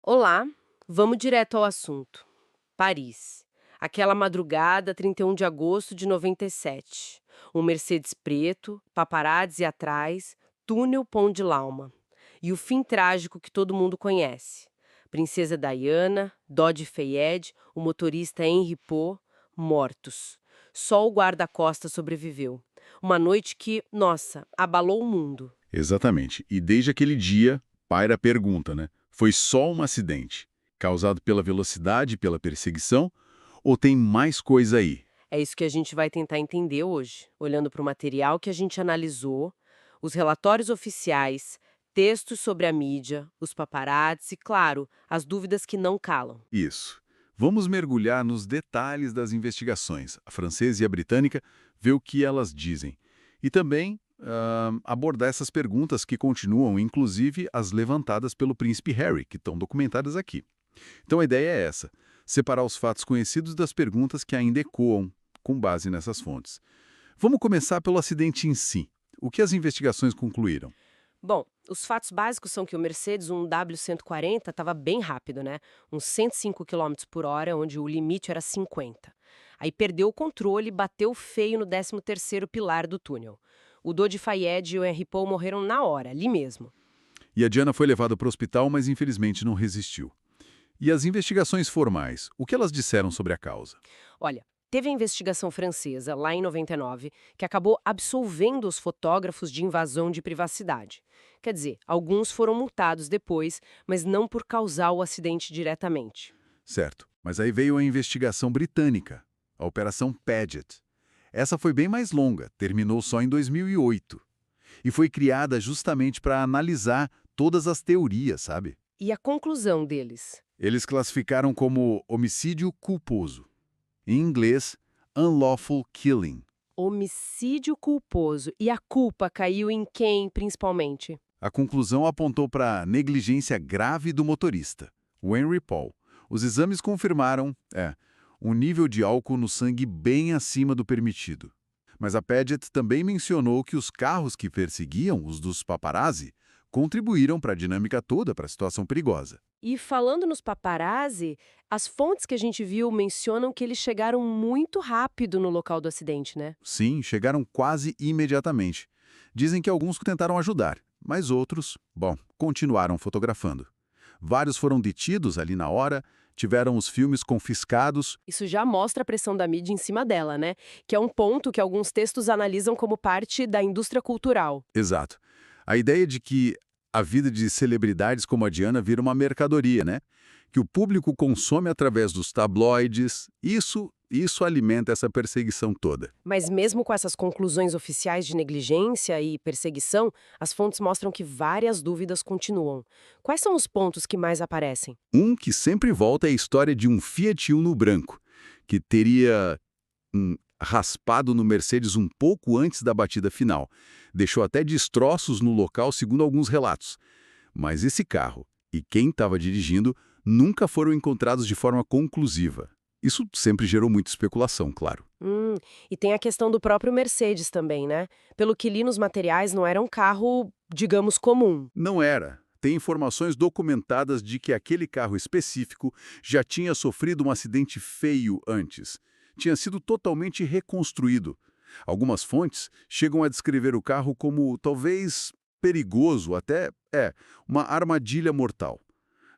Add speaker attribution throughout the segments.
Speaker 1: Olá, vamos direto ao assunto. Paris. Aquela madrugada, 31 de agosto de 97. Um Mercedes preto, paparazzi atrás, túnel Pont de Lauma. E o fim trágico que todo mundo conhece. Princesa Diana, Dodi Fayed, o motorista Henri Pot, mortos. Só o guarda-costas sobreviveu. Uma noite que, nossa, abalou o mundo.
Speaker 2: Exatamente. E desde aquele dia, paira a pergunta, né? Foi só um acidente, causado pela velocidade e pela perseguição, ou tem mais coisa aí?
Speaker 1: É isso que a gente vai tentar entender hoje, olhando para o material que a gente analisou, os relatórios oficiais, textos sobre a mídia, os paparazzi e, claro, as dúvidas que não calam.
Speaker 2: Isso. Vamos mergulhar nos detalhes das investigações, a francesa e a britânica, ver o que elas dizem. E também abordar essas perguntas que continuam, inclusive as levantadas pelo príncipe Harry, que estão documentadas aqui. Então a ideia é essa: separar os fatos conhecidos das perguntas que ainda ecoam, com base nessas fontes. Vamos começar pelo acidente em si. O que as investigações concluíram?
Speaker 1: Bom, os fatos básicos são que o Mercedes, um W140, estava bem rápido, né? Uns 105 quilômetros por hora, onde o limite era 50. Aí perdeu o controle e bateu feio no 13º pilar do túnel. O Dodi Fayed e o Henri Paul morreram na hora, ali mesmo.
Speaker 2: E a Diana foi levada para o hospital, mas infelizmente não resistiu. E as investigações formais, o que elas disseram sobre a causa?
Speaker 1: Olha, teve a investigação francesa, lá em 99, que acabou absolvendo os fotógrafos de invasão de privacidade. Quer dizer, alguns foram multados depois, mas não por causar o acidente diretamente.
Speaker 2: Certo, mas aí veio a investigação britânica, a Operação Paget. Essa foi bem mais longa, terminou só em 2008. E foi criada justamente para analisar todas as teorias, sabe?
Speaker 1: E a conclusão deles?
Speaker 2: Eles classificaram como homicídio culposo. Em inglês, unlawful killing.
Speaker 1: Homicídio culposo. E a culpa caiu em quem, principalmente?
Speaker 2: A conclusão apontou para negligência grave do motorista, o Henry Paul. Os exames confirmaram, um nível de álcool no sangue bem acima do permitido. Mas a Paget também mencionou que os carros que perseguiam, os dos paparazzi, contribuíram para a dinâmica toda, para a situação perigosa.
Speaker 1: E falando nos paparazzi, as fontes que a gente viu mencionam que eles chegaram muito rápido no local do acidente, né?
Speaker 2: Sim, chegaram quase imediatamente. Dizem que alguns tentaram ajudar, mas outros, bom, continuaram fotografando. Vários foram detidos ali na hora, tiveram os filmes confiscados.
Speaker 1: Isso já mostra a pressão da mídia em cima dela, né? Que é um ponto que alguns textos analisam como parte da indústria cultural.
Speaker 2: Exato. A ideia de que a vida de celebridades como a Diana vira uma mercadoria, né? Que o público consome através dos tabloides, isso alimenta essa perseguição toda.
Speaker 1: Mas mesmo com essas conclusões oficiais de negligência e perseguição, as fontes mostram que várias dúvidas continuam. Quais são os pontos que mais aparecem?
Speaker 2: Um que sempre volta é a história de um Fiat Uno branco, que teria raspado no Mercedes um pouco antes da batida final. Deixou até destroços no local, segundo alguns relatos. Mas esse carro e quem estava dirigindo nunca foram encontrados de forma conclusiva. Isso sempre gerou muita especulação, claro.
Speaker 1: E tem a questão do próprio Mercedes também, né? Pelo que li nos materiais, não era um carro, digamos, comum.
Speaker 2: Não era. Tem informações documentadas de que aquele carro específico já tinha sofrido um acidente feio antes. Tinha sido totalmente reconstruído. Algumas fontes chegam a descrever o carro como talvez perigoso, até uma armadilha mortal.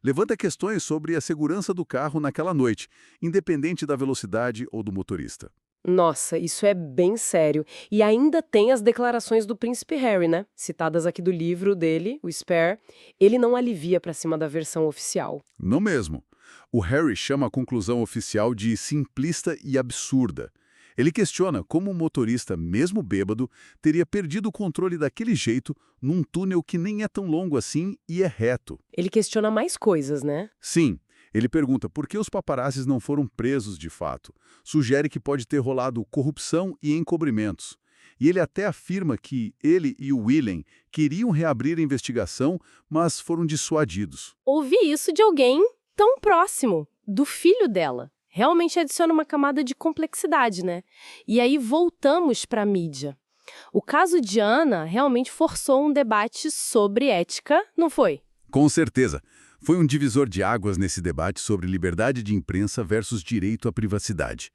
Speaker 2: Levanta questões sobre a segurança do carro naquela noite, independente da velocidade ou do motorista.
Speaker 1: Nossa, isso é bem sério. E ainda tem as declarações do príncipe Harry, né? Citadas aqui do livro dele, o Spare. Ele não alivia pra cima da versão oficial.
Speaker 2: Não mesmo. O Harry chama a conclusão oficial de simplista e absurda. Ele questiona como o motorista, mesmo bêbado, teria perdido o controle daquele jeito num túnel que nem é tão longo assim e é reto.
Speaker 1: Ele questiona mais coisas, né?
Speaker 2: Sim, ele pergunta por que os paparazzis não foram presos de fato. Sugere que pode ter rolado corrupção e encobrimentos. E ele até afirma que ele e o Willem queriam reabrir a investigação, mas foram dissuadidos.
Speaker 1: Ouvi isso de alguém tão próximo, do filho dela. Realmente adiciona uma camada de complexidade, né? E aí voltamos para a mídia. O caso de Ana realmente forçou um debate sobre ética, não foi?
Speaker 2: Com certeza. Foi um divisor de águas nesse debate sobre liberdade de imprensa versus direito à privacidade.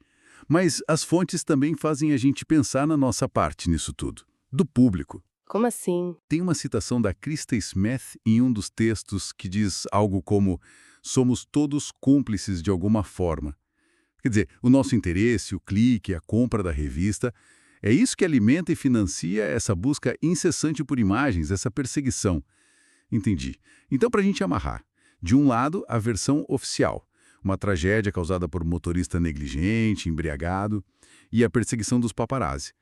Speaker 2: Mas as fontes também fazem a gente pensar na nossa parte nisso tudo, do público.
Speaker 1: Como assim?
Speaker 2: Tem uma citação da Krista Smith em um dos textos que diz algo como: somos todos cúmplices de alguma forma. Quer dizer, o nosso interesse, o clique, a compra da revista, é isso que alimenta e financia essa busca incessante por imagens, essa perseguição. Entendi. Então, para a gente amarrar, de um lado, a versão oficial, uma tragédia causada por motorista negligente, embriagado, e a perseguição dos paparazzi.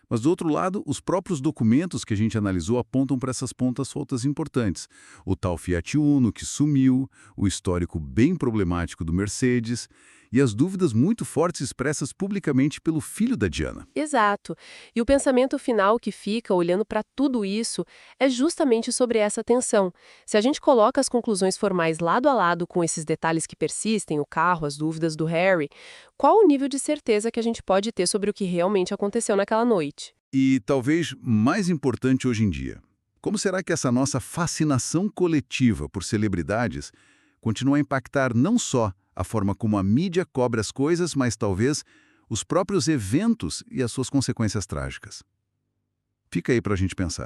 Speaker 2: Mas, do outro lado, os próprios documentos que a gente analisou apontam para essas pontas soltas importantes. O tal Fiat Uno que sumiu, o histórico bem problemático do Mercedes e as dúvidas muito fortes expressas publicamente pelo filho da Diana.
Speaker 1: Exato. E o pensamento final que fica olhando para tudo isso é justamente sobre essa tensão. Se a gente coloca as conclusões formais lado a lado com esses detalhes que persistem, o carro, as dúvidas do Harry, qual o nível de certeza que a gente pode ter sobre o que realmente aconteceu naquela noite?
Speaker 2: E talvez mais importante hoje em dia, como será que essa nossa fascinação coletiva por celebridades continua a impactar não só a forma como a mídia cobre as coisas, mas talvez os próprios eventos e as suas consequências trágicas? Fica aí para a gente pensar.